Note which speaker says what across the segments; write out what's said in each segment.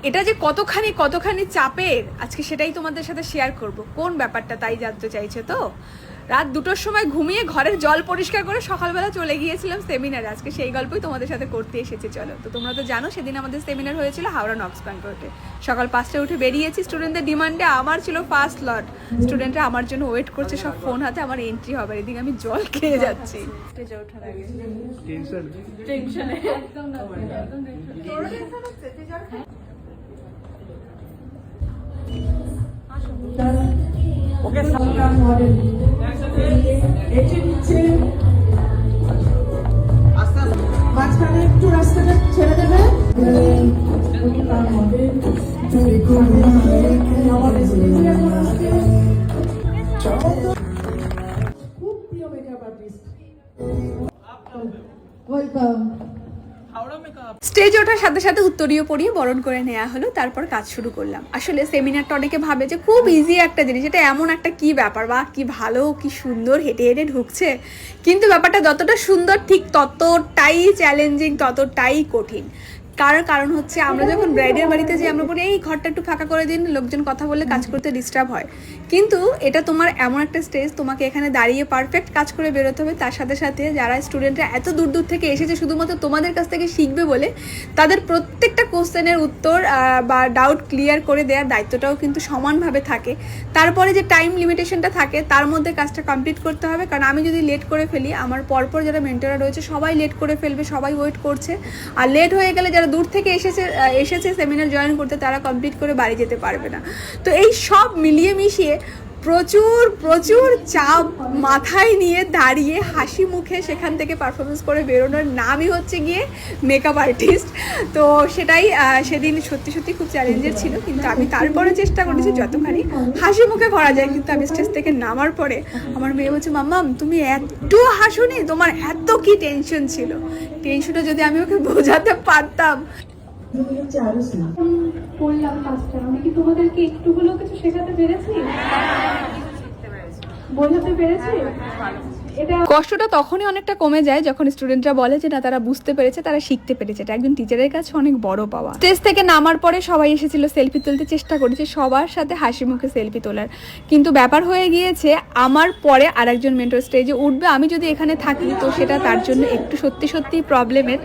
Speaker 1: এটা যে কতখানি চাপের আজকে সেটাই তোমাদের সাথে শেয়ার করব। কোন ব্যাপারটা তাই জানতে চাইছে তো? রাত 2টোর সময় ঘুমিয়ে ঘরের জল পরিষ্কার করে সকালবেলা চলে গিয়েছিলাম সেমিনারে। আজকে সেই গল্পই তোমাদের সাথে করতে এসেছি। চলো, তো তোমরা তো জানো সেদিন আমাদের সেমিনার হয়েছিল হাওড়া নক্স ব্যাংকোয়েটে। সকাল 5টায় উঠে বেরিয়েছি স্টুডেন্টদের ডিমান্ডে। আমার ছিল ফার্স্ট লট, স্টুডেন্টরা আমার জন্য ওয়েট করছে সব ফোন হাতে, আমার এন্ট্রি হবে। এদিকে আমি জল খেয়ে যাচ্ছি। স্টেজে ওঠার আগে টেনশনে একদম না, একদম টেনশন হচ্ছে। তুই জল খা।
Speaker 2: ওকে সামনে মডেল এটি নিচে আস্তে মাঝখানে একটু রাস্তাটা ছেড়ে দেবে। খুব প্রিয় মেকআপ আর্টিস্ট, ওয়েলকাম।
Speaker 1: স্টেজে ওঠার সাথে সাথে উত্তরীয় পরিয়ে বরণ করে নেওয়া হলো, তারপর কাজ শুরু করলাম। আসলে সেমিনারটা অনেকে ভাবে যে খুব ইজি একটা জিনিস, এটা এমন একটা কি ব্যাপার, বা কি ভালো কি সুন্দর হেঁটে হেঁটে ঢুকছে, কিন্তু ব্যাপারটা যতটা সুন্দর ঠিক ততটাই চ্যালেঞ্জিং, ততটাই কঠিন। কারণ হচ্ছে আমরা যখন ব্রাইডের বাড়িতে যাই আমরা বলি এই ঘরটা একটু ফাঁকা করে দিন, লোকজন কথা বললে কাজ করতে ডিস্টার্ব হয়। কিন্তু এটা তোমার এমন একটা স্টেজ, তোমাকে এখানে দাঁড়িয়ে পারফেক্ট কাজ করে বেরোতে হবে। তার সাথে সাথে যারা স্টুডেন্টরা এত দূর দূর থেকে এসেছে শুধুমাত্র তোমাদের কাছ থেকে শিখবে বলে, তাদের প্রত্যেকটা কোশ্চেনের উত্তর বা ডাউট ক্লিয়ার করে দেওয়ার দায়িত্বটাও কিন্তু সমানভাবে থাকে। তারপরে যে টাইম লিমিটেশনটা থাকে তার মধ্যে কাজটা কমপ্লিট করতে হবে। কারণ আমি যদি লেট করে ফেলি, আমার পরপর যারা মেন্টররা রয়েছে সবাই লেট করে ফেলবে, সবাই ওয়েট করছে। আর লেট হয়ে গেলে যারা দূর থেকে এসেছে সেমিনার জয়েন করতে, তারা কমপ্লিট করে বাড়ি যেতে পারবে না। তো এই সব মিলিয়ে মিশিয়ে প্রচুর চাপ মাথায় নিয়ে দাঁড়িয়ে হাসি মুখে সেখান থেকে পারফরমেন্স করে বেরোনোর নামই হচ্ছে গিয়ে মেকআপ আর্টিস্ট। তো সেটাই সেদিন সত্যি খুব চ্যালেঞ্জের ছিল, কিন্তু আমি তারপরে চেষ্টা করেছি যতখানি হাসি মুখে করা যায়। কিন্তু আমি স্টেজ থেকে নামার পরে আমার মেয়ে বলছে, মাম্মাম তুমি এত হাসোনি, তোমার এত কি টেনশন ছিল। টেনশনটা যদি আমি ওকে বোঝাতে পারতাম।
Speaker 3: করলাম কাজটা, আমি কি তোমাদেরকে একটু হলেও কিছু শেখাতে পেরেছি, বোঝাতে পেরেছি?
Speaker 1: কষ্টটা তখনই অনেকটা কমে যায় যখন স্টুডেন্টরা বলে যে না, তারা বুঝতে পেরেছে, তারা শিখতে পেরেছে। এটা একজন টিচারের কাছে অনেক বড় পাওয়া। স্টেজ থেকে নামার পরে সবাই এসেছিল সেলফি তুলতে, চেষ্টা করেছে সবার সাথে হাসি মুখে সেলফি তোলার। কিন্তু ব্যাপার হয়ে গিয়েছে আমার পরে আরেকজন মেন্টর স্টেজে উঠবে, আমি যদি এখানে থাকি তো সেটা তার জন্য একটু সত্যি প্রবলেমের।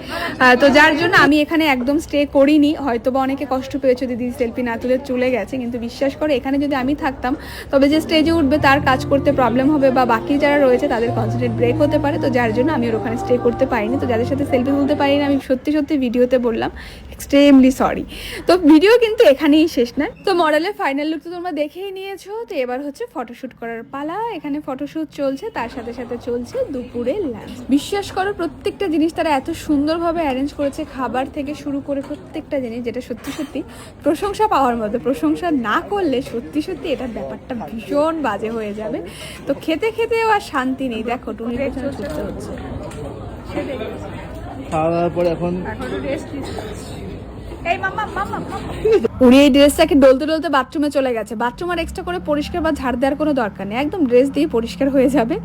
Speaker 1: তো যার জন্য আমি এখানে একদম স্টে করিনি। হয়তো বা অনেকে কষ্ট পেয়েছে, দিদি সেলফি না তুলে চলে গেছে, কিন্তু বিশ্বাস করে এখানে যদি আমি থাকতাম তবে যে স্টেজে উঠবে তার কাজ করতে প্রবলেম হবে, বা বাকি যারা রয়েছে তাদের কনসেন্ট্রেট ব্রেক হতে পারে। তো যার জন্য আমি ওর ওখানে স্টে করতে পারিনি। তো যাদের সাথে সেলফি তুলতে পারিনি আমি সত্যি ভিডিওতে বললাম এক্সট্রিমলি সরি। তো ভিডিও কিন্তু এখানেই শেষ না। তো মডেলের ফাইনাল লুক তো তোমরা দেখেই নিয়েছো। তো এবার হচ্ছে ফটোশ্যুট করার পালা। এখানে ফটোশ্যুট চলছে, তার সাথে সাথে চলছে দুপুরের লাঞ্চ। বিশ্বাস করো প্রত্যেকটা জিনিস তারা এত সুন্দরভাবে অ্যারেঞ্জ করেছে, খাবার থেকে শুরু করে প্রত্যেকটা জিনিস, যেটা সত্যি প্রশংসা পাওয়ার মতো। প্রশংসা না করলে সত্যি এটার ব্যাপারটা ভীষণ বাজে হয়ে যাবে। তো খেতেও আর শান্তি নেই। দেখো টুনি ছুটতে হচ্ছে,
Speaker 4: খাওয়া দাওয়ার পরে এখন
Speaker 1: উনি এই ড্রেসটাকে ডলতে বাথরুমে চলে গেছে। বাথরুম আর এক্সট্রা করে পরিষ্কার বা ঝাড় দেওয়ার কোনো দরকার নেই, একদম ড্রেস দিয়ে পরিষ্কার হয়ে যাবে।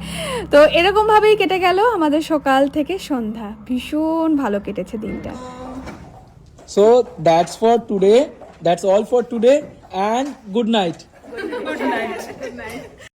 Speaker 1: তো এরকম ভাবেই কেটে গেল আমাদের সকাল থেকে সন্ধ্যা। ভীষণ ভালো কেটেছে দিনটা।
Speaker 4: So that's for today. That's all for today and good night.
Speaker 1: Good night.